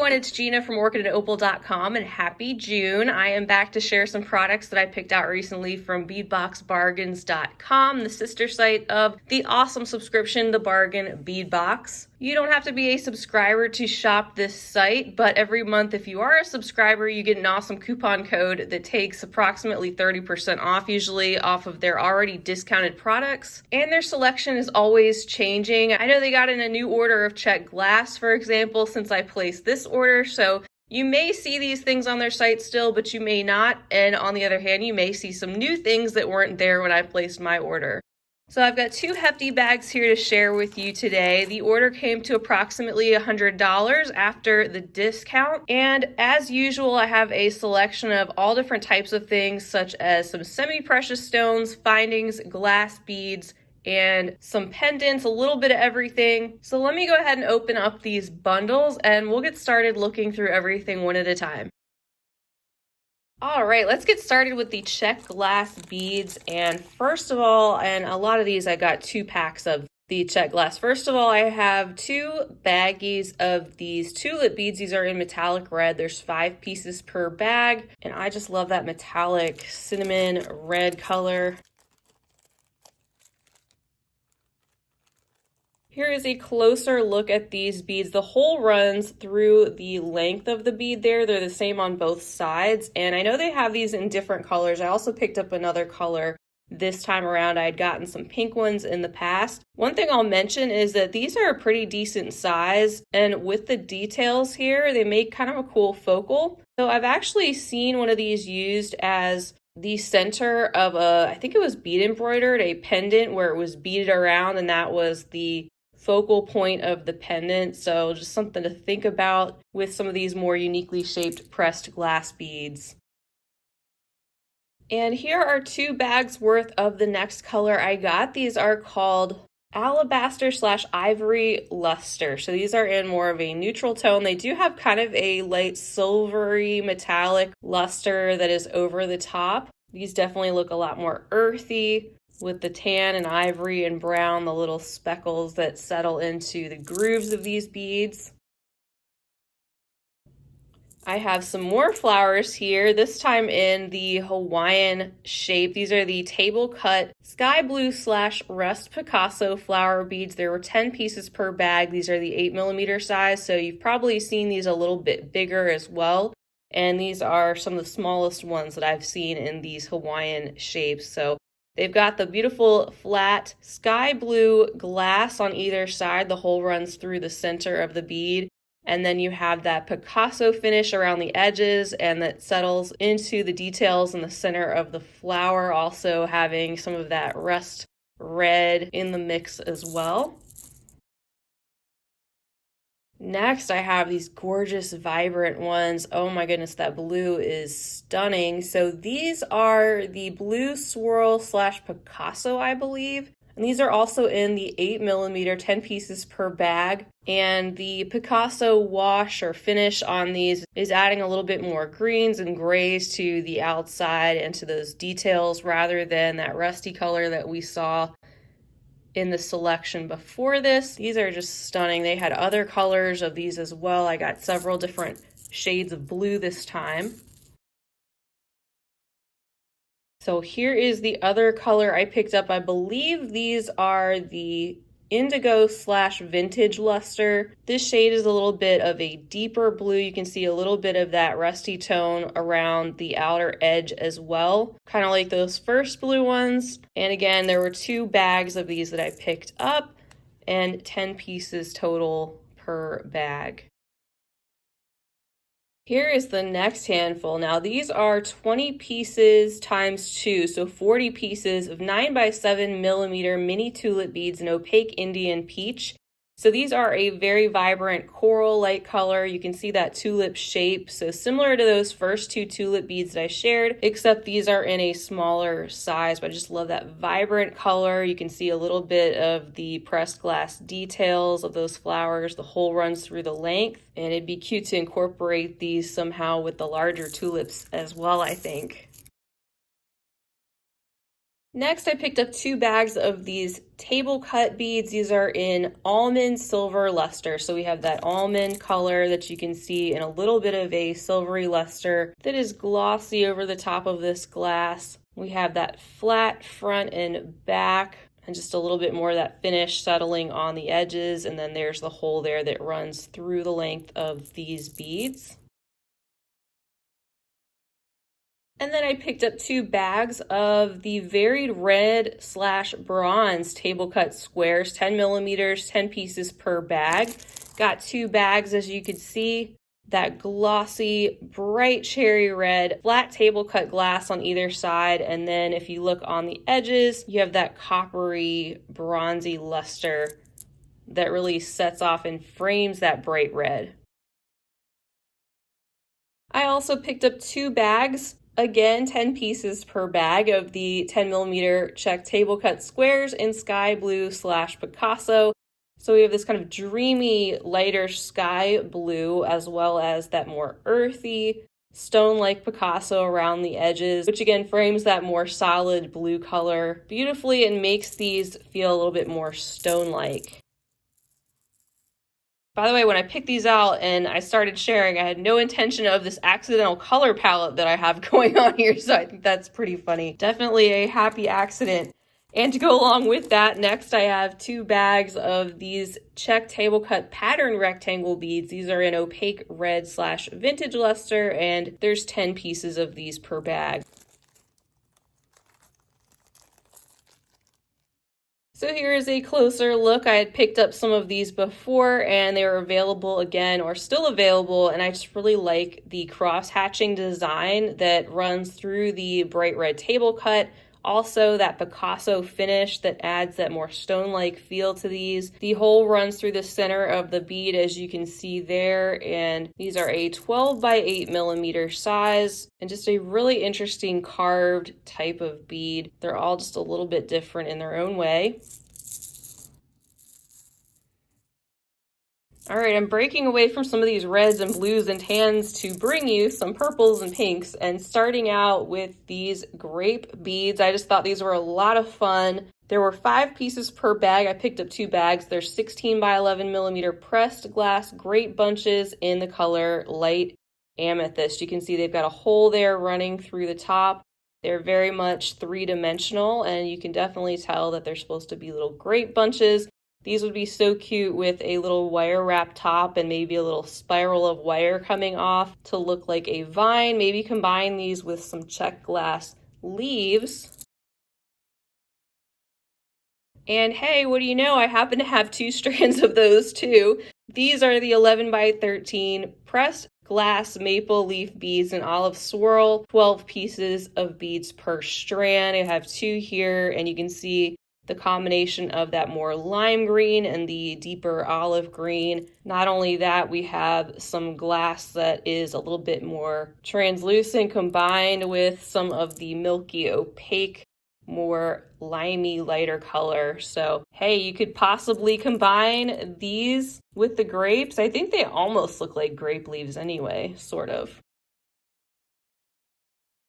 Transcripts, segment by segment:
everyone, it's Gina from orchidandopal.com and happy June. I am back to share some products that I picked out recently from beadboxbargains.com, the sister site of the awesome subscription, The Bargain Bead Box. You don't have to be a subscriber to shop this site, but every month if you are a subscriber, you get an awesome coupon code that takes approximately 30% off, usually off of their already discounted products. And their selection is always changing. I know they got in a new order of Czech glass, for example, since I placed this order, so you may see these things on their site still, but you may not. And on the other hand, you may see some new things that weren't there when I placed my order. So I've got two hefty bags here to share with you today. The order came to approximately $100 after the discount. And as usual, I have a selection of all different types of things, such as some semi-precious stones, findings, glass beads, and some pendants, a little bit of everything. So let me go ahead and open up these bundles and we'll get started looking through everything one at a time. All right, let's get started with the Czech glass beads. And first of all, and a lot of these I got 2 packs of the Czech glass. First of all, I have 2 baggies of these tulip beads. These are in metallic red. There's 5 pieces per bag. And I just love that metallic cinnamon red color. Here is a closer look at these beads. The hole runs through the length of the bead there. They're the same on both sides. And I know they have these in different colors. I also picked up another color this time around. I had gotten some pink ones in the past. One thing I'll mention is that these are a pretty decent size. And with the details here, they make kind of a cool focal. So I've actually seen one of these used as the center of I think it was bead embroidered, a pendant where it was beaded around, and that was the focal point of the pendant. So just something to think about with some of these more uniquely shaped pressed glass beads. And here are 2 bags worth of the next color I got. These are called alabaster/ivory luster. So these are in more of a neutral tone. They do have kind of a light silvery metallic luster that is over the top. These definitely look a lot more earthy, with the tan and ivory and brown, the little speckles that settle into the grooves of these beads. I have some more flowers here, this time in the Hawaiian shape. These are the table cut sky blue/rust Picasso flower beads. There were 10 pieces per bag. These are the 8mm size, so you've probably seen these a little bit bigger as well. And these are some of the smallest ones that I've seen in these Hawaiian shapes. So they've got the beautiful flat sky blue glass on either side. The hole runs through the center of the bead. And then you have that Picasso finish around the edges and that settles into the details in the center of the flower, also having some of that rust red in the mix as well. Next, I have these gorgeous, vibrant ones. Oh my goodness, that blue is stunning. So these are the blue swirl/Picasso, I believe. And these are also in the 8mm, 10 pieces per bag. And the Picasso wash or finish on these is adding a little bit more greens and grays to the outside and to those details rather than that rusty color that we saw in the selection before this. These are just stunning. They had other colors of these as well. I got several different shades of blue this time. So here is the other color I picked up. I believe these are the indigo/vintage luster. This shade is a little bit of a deeper blue. You can see a little bit of that rusty tone around the outer edge as well, kind of like those first blue ones. And again, there were 2 bags of these that I picked up and 10 pieces total per bag. Here is the next handful. Now these are 20 pieces times 2, so 40 pieces of 9x7mm mini tulip beads in opaque Indian peach. So these are a very vibrant coral light color. You can see that tulip shape. So similar to those first 2 tulip beads that I shared, except these are in a smaller size, but I just love that vibrant color. You can see a little bit of the pressed glass details of those flowers. The hole runs through the length, and it'd be cute to incorporate these somehow with the larger tulips as well, I think. Next, I picked up 2 bags of these table cut beads. These are in almond silver luster. So we have that almond color that you can see in a little bit of a silvery luster that is glossy over the top of this glass. We have that flat front and back and just a little bit more of that finish settling on the edges. And then there's the hole there that runs through the length of these beads. And then I picked up 2 bags of the varied red / bronze table cut squares, 10 millimeters, 10 pieces per bag. Got 2 bags, as you can see, that glossy, bright cherry red, flat table cut glass on either side. And then if you look on the edges, you have that coppery, bronzy luster that really sets off and frames that bright red. I also picked up 2 bags, again, 10 pieces per bag of the 10 millimeter Czech table cut squares in sky blue / Picasso. So we have this kind of dreamy, lighter sky blue, as well as that more earthy, stone-like Picasso around the edges, which again frames that more solid blue color beautifully and makes these feel a little bit more stone-like. By the way, when I picked these out and I started sharing, I had no intention of this accidental color palette that I have going on here, so I think that's pretty funny. Definitely a happy accident. And to go along with that, next I have 2 bags of these Czech table cut pattern rectangle beads. These are in opaque red / vintage luster, and there's 10 pieces of these per bag. So here is a closer look. I had picked up some of these before and they were available again, or still available, and I just really like the cross hatching design that runs through the bright red table cut. Also that Picasso finish that adds that more stone-like feel to these. The hole runs through the center of the bead, as you can see there, and these are a 12 by 8 millimeter size and just a really interesting carved type of bead. They're all just a little bit different in their own way. All right, I'm breaking away from some of these reds and blues and tans to bring you some purples and pinks, and starting out with these grape beads. I just thought these were a lot of fun. There were 5 pieces per bag. I picked up 2 bags. They're 16 by 11 millimeter pressed glass grape bunches in the color light amethyst. You can see they've got a hole there running through the top. They're very much 3-dimensional, and you can definitely tell that they're supposed to be little grape bunches. These would be so cute with a little wire wrap top and maybe a little spiral of wire coming off to look like a vine. Maybe combine these with some Czech glass leaves. And hey, what do you know? I happen to have 2 strands of those too. These are the 11 by 13 pressed glass maple leaf beads in olive swirl, 12 pieces of beads per strand. I have 2 here, and you can see the combination of that more lime green and the deeper olive green. Not only that, we have some glass that is a little bit more translucent combined with some of the milky opaque, more limey, lighter color. So, hey, you could possibly combine these with the grapes. I think they almost look like grape leaves anyway, sort of.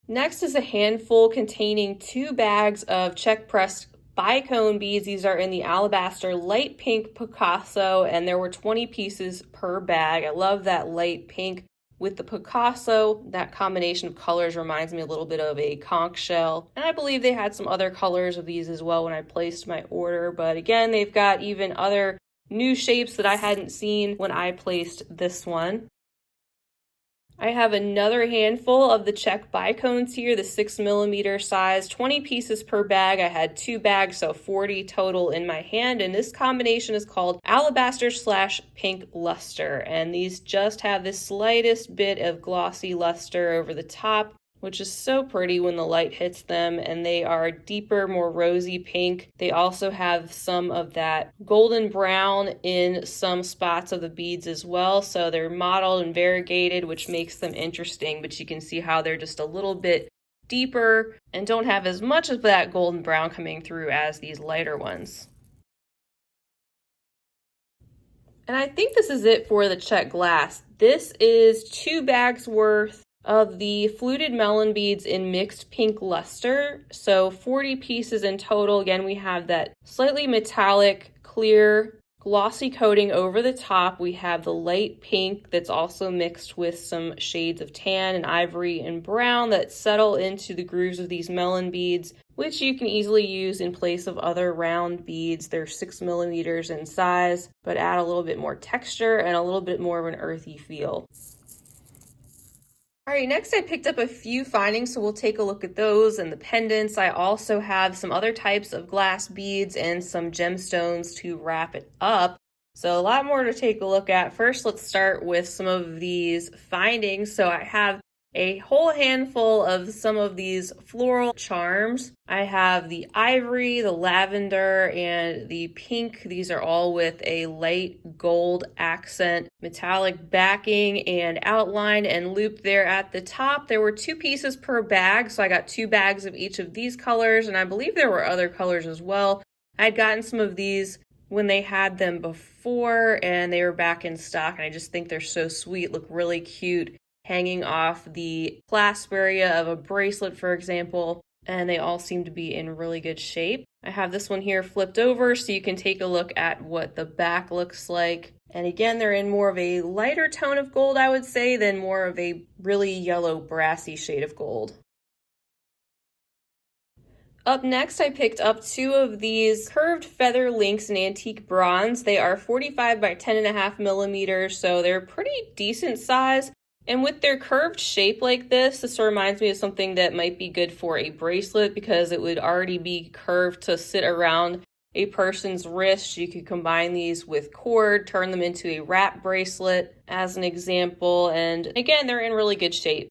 Next is a handful containing 2 bags of Czech pressed bicone beads. These are in the alabaster light pink Picasso, and there were 20 pieces per bag. I love that light pink with the Picasso. That combination of colors reminds me a little bit of a conch shell, and I believe they had some other colors of these as well when I placed my order, but again, they've got even other new shapes that I hadn't seen when I placed this one. I have another handful of the Czech bicones here, the 6 millimeter size, 20 pieces per bag. I had 2 bags, so 40 total in my hand. And this combination is called alabaster / pink luster. And these just have the slightest bit of glossy luster over the top, which is so pretty when the light hits them, and they are deeper, more rosy pink. They also have some of that golden brown in some spots of the beads as well, so they're mottled and variegated, which makes them interesting, but you can see how they're just a little bit deeper and don't have as much of that golden brown coming through as these lighter ones. And I think this is it for the Czech glass. This is 2 bags worth of the fluted melon beads in mixed pink luster. So 40 pieces in total. Again, we have that slightly metallic, clear, glossy coating over the top. We have the light pink that's also mixed with some shades of tan and ivory and brown that settle into the grooves of these melon beads, which you can easily use in place of other round beads. They're 6 millimeters in size, but add a little bit more texture and a little bit more of an earthy feel. All right, next I picked up a few findings, so we'll take a look at those and the pendants. I also have some other types of glass beads and some gemstones to wrap it up. So a lot more to take a look at. First, let's start with some of these findings. So I have a whole handful of some of these floral charms. I have the ivory, the lavender, and the pink. These are all with a light gold accent, metallic backing and outline and loop there at the top. There were 2 pieces per bag, so I got 2 bags of each of these colors, and I believe there were other colors as well. I'd gotten some of these when they had them before and they were back in stock, and I just think they're so sweet, look really cute, hanging off the clasp area of a bracelet, for example, and they all seem to be in really good shape. I have this one here flipped over so you can take a look at what the back looks like. And again, they're in more of a lighter tone of gold, I would say, than more of a really yellow brassy shade of gold. Up next, I picked up 2 of these curved feather links in antique bronze. They are 45 by 10.5 millimeters, so they're pretty decent size. And with their curved shape like this reminds me of something that might be good for a bracelet because it would already be curved to sit around a person's wrist. You could combine these with cord, turn them into a wrap bracelet as an example. And again, they're in really good shape.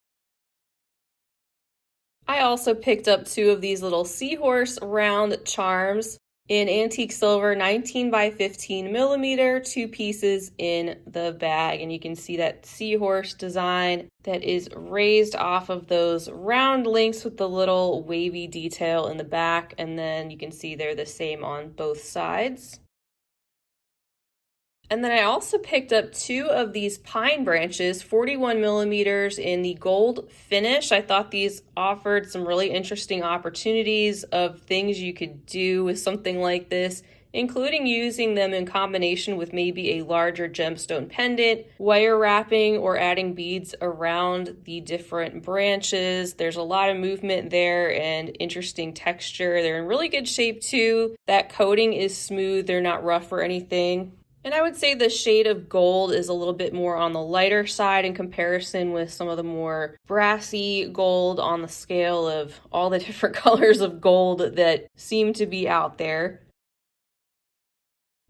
I also picked up 2 of these little seahorse round charms in antique silver, 19 by 15 millimeter, 2 pieces in the bag. And you can see that seahorse design that is raised off of those round links with the little wavy detail in the back. And then you can see they're the same on both sides. And then I also picked up 2 of these pine branches, 41 millimeters in the gold finish. I thought these offered some really interesting opportunities of things you could do with something like this, including using them in combination with maybe a larger gemstone pendant, wire wrapping, or adding beads around the different branches. There's a lot of movement there and interesting texture. They're in really good shape too. That coating is smooth, they're not rough or anything. And I would say the shade of gold is a little bit more on the lighter side in comparison with some of the more brassy gold on the scale of all the different colors of gold that seem to be out there.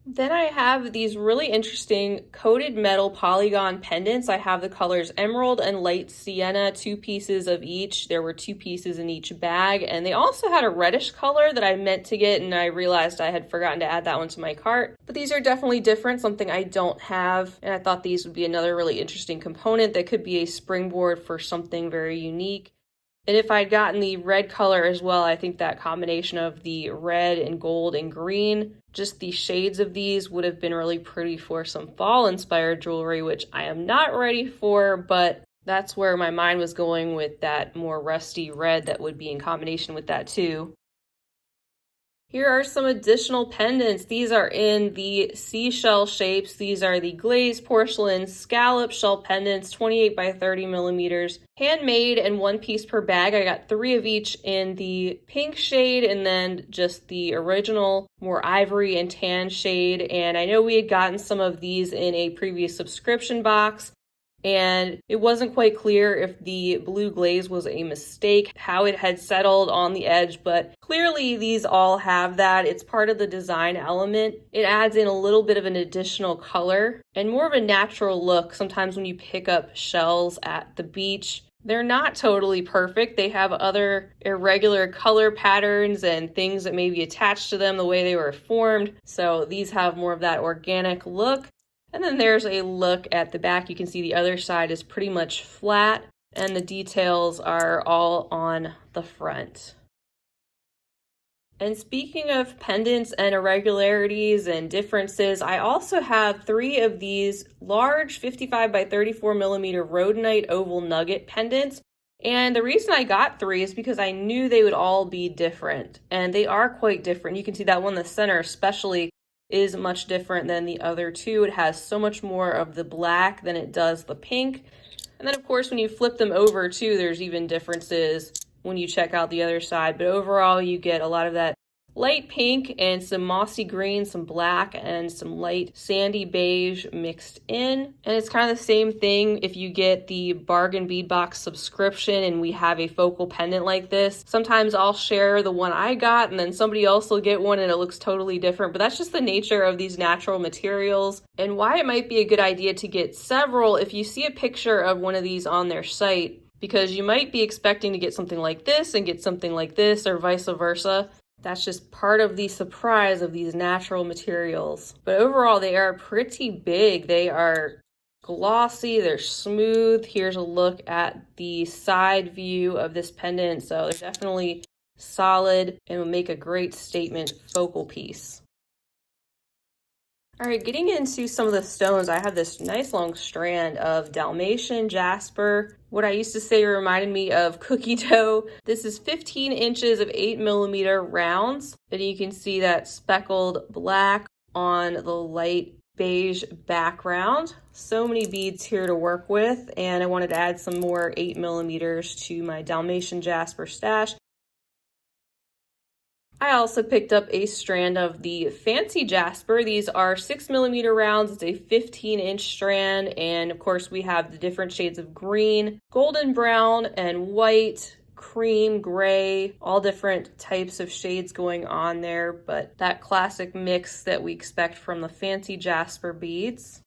Then I have these really interesting coated metal polygon pendants. I have the colors emerald and light sienna, 2 pieces of each. There were 2 pieces in each bag, and they also had a reddish color that I meant to get, and I realized I had forgotten to add that one to my cart. But these are definitely different, something I don't have, and I thought these would be another really interesting component that could be a springboard for something very unique. And if I'd gotten the red color as well, I think that combination of the red and gold and green, just the shades of these would have been really pretty for some fall-inspired jewelry, which I am not ready for, but that's where my mind was going with that more rusty red that would be in combination with that too. Here are some additional pendants. These are in the seashell shapes. These are the glazed porcelain scallop shell pendants, 28 by 30 millimeters, handmade and 1 piece per bag. I got 3 of each in the pink shade and then just the original more ivory and tan shade. And I know we had gotten some of these in a previous subscription box, and it wasn't quite clear if the blue glaze was a mistake, how it had settled on the edge, but clearly these all have that. It's part of the design element. It adds in a little bit of an additional color and more of a natural look. Sometimes when you pick up shells at the beach, they're not totally perfect. They have other irregular color patterns and things that may be attached to them the way they were formed. So these have more of that organic look. And then there's a look at the back. You can see the other side is pretty much flat and the details are all on the front. And speaking of pendants and irregularities and differences, I also have 3 of these large 55 by 34 millimeter rhodonite oval nugget pendants. And the reason I got 3 is because I knew they would all be different. And they are quite different. You can see that one in the center especially is much different than the other 2. It has so much more of the black than it does the pink. And then of course when you flip them over too, there's even differences when you check out the other side, but overall you get a lot of that light pink and some mossy green, some black, and some light sandy beige mixed in. And it's kind of the same thing if you get the bargain bead box subscription and we have a focal pendant like this. Sometimes I'll share the one I got and then somebody else will get one and it looks totally different, but that's just the nature of these natural materials and why it might be a good idea to get several if you see a picture of one of these on their site, because you might be expecting to get something like this and get something like this or vice versa. That's just part of the surprise of these natural materials. But overall, they are pretty big. They are glossy, they're smooth. Here's a look at the side view of this pendant. So they're definitely solid and will make a great statement focal piece. All right, getting into some of the stones, I have this nice long strand of Dalmatian jasper. What I used to say reminded me of cookie dough. This is 15 inches of 8 millimeter rounds. And you can see that speckled black on the light beige background. So many beads here to work with. And I wanted to add some more 8 millimeters to my Dalmatian jasper stash. I also picked up a strand of the fancy jasper. These are 6 millimeter rounds. It's a 15-inch strand. And of course, we have the different shades of green, golden brown, and white, cream, gray, all different types of shades going on there. But that classic mix that we expect from the fancy jasper beads.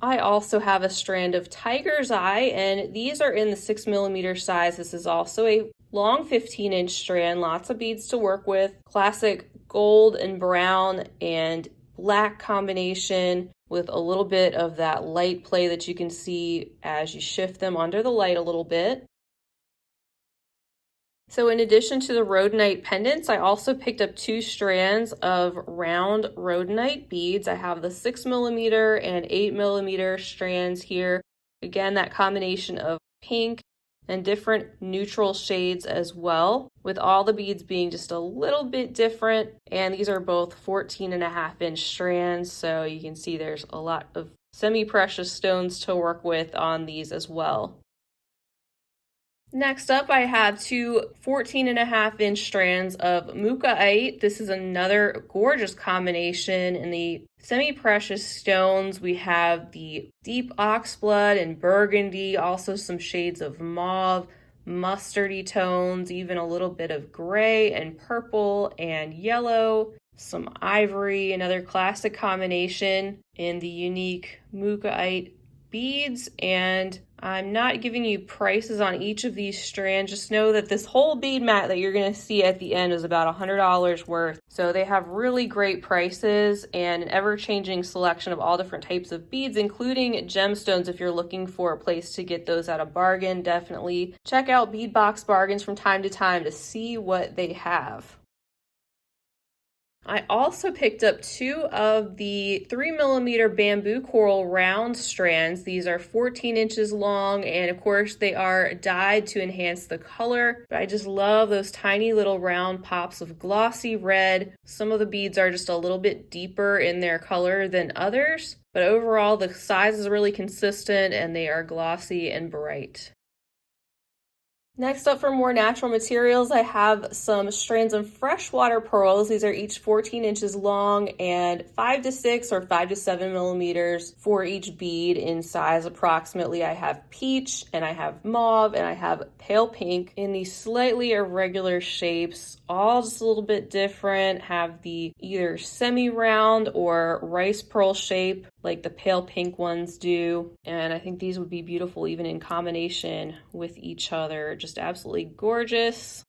I also have a strand of tiger's eye, and these are in the 6 millimeter size. This is also a long 15-inch strand, lots of beads to work with. Classic gold and brown and black combination with a little bit of that light play that you can see as you shift them under the light a little bit. So in addition to the rhodonite pendants, I also picked up 2 strands of round rhodonite beads. I have the 6 millimeter and 8 millimeter strands here. Again, that combination of pink and different neutral shades as well, with all the beads being just a little bit different. And these are both 14.5-inch strands, so you can see there's a lot of semi-precious stones to work with on these as well. Next up, I have 2 14.5-inch strands of mukaite. This is another gorgeous combination. In the semi-precious stones, we have the deep oxblood and burgundy, also some shades of mauve, mustardy tones, even a little bit of gray and purple and yellow, some ivory, another classic combination in the unique mukaite beads. And I'm not giving you prices on each of these strands. Just know that this whole bead mat that you're going to see at the end is about $100 worth. So they have really great prices and an ever-changing selection of all different types of beads, including gemstones. If you're looking for a place to get those at a bargain, definitely check out Bead Box Bargains from time to time to see what they have. I also picked up 2 of the 3 millimeter bamboo coral round strands. These are 14 inches long, and of course they are dyed to enhance the color. But I just love those tiny little round pops of glossy red. Some of the beads are just a little bit deeper in their color than others, but overall the size is really consistent and they are glossy and bright. Next up, for more natural materials, I have some strands of freshwater pearls. These are each 14 inches long and 5 to 6 or 5 to 7 millimeters for each bead in size approximately. I have peach and I have mauve and I have pale pink in these slightly irregular shapes, all just a little bit different. Have the either semi-round or rice pearl shape like the pale pink ones do. And I think these would be beautiful even in combination with each other. Just absolutely gorgeous.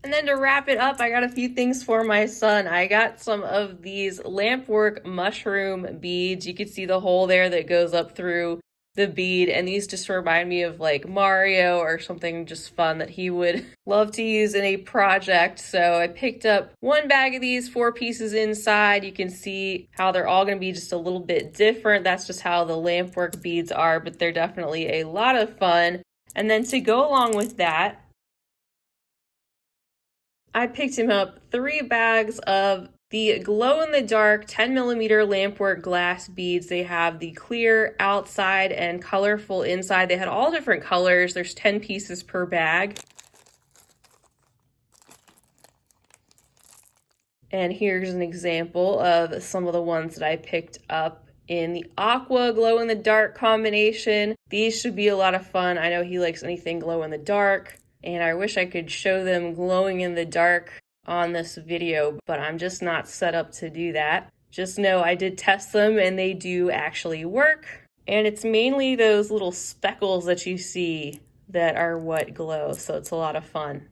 And then to wrap it up, I got a few things for my son. I got some of these lampwork mushroom beads. You can see the hole there that goes up through the bead, and these just remind me of like Mario or something just fun that he would love to use in a project. So I picked up one bag of these, 4 pieces inside. You can see how they're all going to be just a little bit different. That's just how the lampwork beads are, but they're definitely a lot of fun. And then to go along with that, I picked him up 3 bags of the glow-in-the-dark 10mm lampwork glass beads. They have the clear outside and colorful inside. They had all different colors. There's 10 pieces per bag. And here's an example of some of the ones that I picked up in the aqua glow-in-the-dark combination. These should be a lot of fun. I know he likes anything glow-in-the-dark, and I wish I could show them glowing in the dark on this video, but I'm just not set up to do that. Just know I did test them and they do actually work. And it's mainly those little speckles that you see that are what glow, so it's a lot of fun.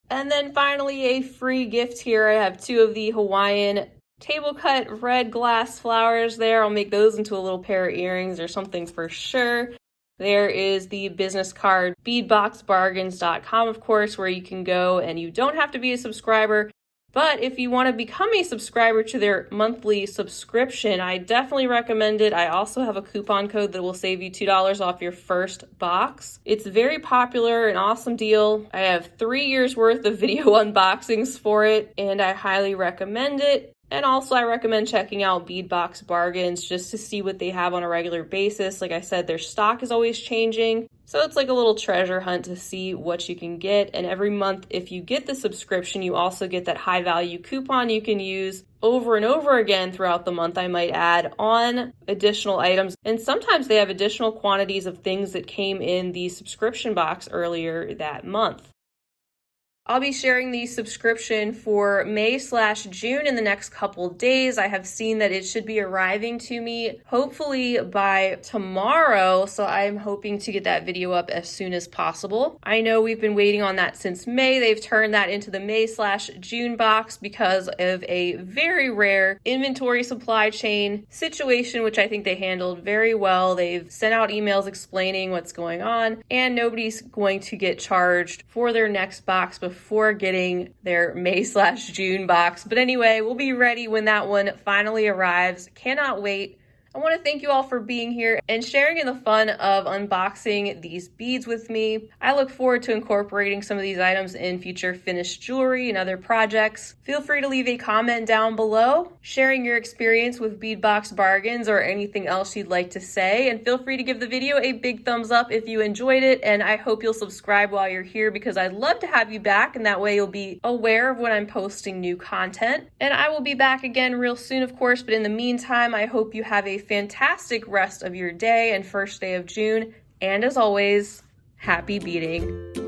And then finally, a free gift here. I have 2 of the Hawaiian table cut red glass flowers there. I'll make those into a little pair of earrings or something for sure. There is the business card, beadboxbargains.com, of course, where you can go and you don't have to be a subscriber. But if you want to become a subscriber to their monthly subscription, I definitely recommend it. I also have a coupon code that will save you $2 off your first box. It's very popular, an awesome deal. I have 3 years worth of video unboxings for it, and I highly recommend it. And also I recommend checking out Bead Box Bargains just to see what they have on a regular basis. Like I said, their stock is always changing. So it's like a little treasure hunt to see what you can get. And every month, if you get the subscription, you also get that high value coupon you can use over and over again throughout the month, I might add, on additional items. And sometimes they have additional quantities of things that came in the subscription box earlier that month. I'll be sharing the subscription for May/June in the next couple days. I have seen that it should be arriving to me hopefully by tomorrow, so I'm hoping to get that video up as soon as possible. I know we've been waiting on that since May. They've turned that into the May/June box because of a very rare inventory supply chain situation, which I think they handled very well. They've sent out emails explaining what's going on, and nobody's going to get charged for their next box before getting their May/June box. But anyway, we'll be ready when that one finally arrives. Cannot wait. I want to thank you all for being here and sharing in the fun of unboxing these beads with me. I look forward to incorporating some of these items in future finished jewelry and other projects. Feel free to leave a comment down below, sharing your experience with Bead Box Bargains or anything else you'd like to say. And feel free to give the video a big thumbs up if you enjoyed it. And I hope you'll subscribe while you're here because I'd love to have you back. And that way you'll be aware of when I'm posting new content. And I will be back again real soon, of course. But in the meantime, I hope you have a fantastic rest of your day and first day of June. And as always, happy beading.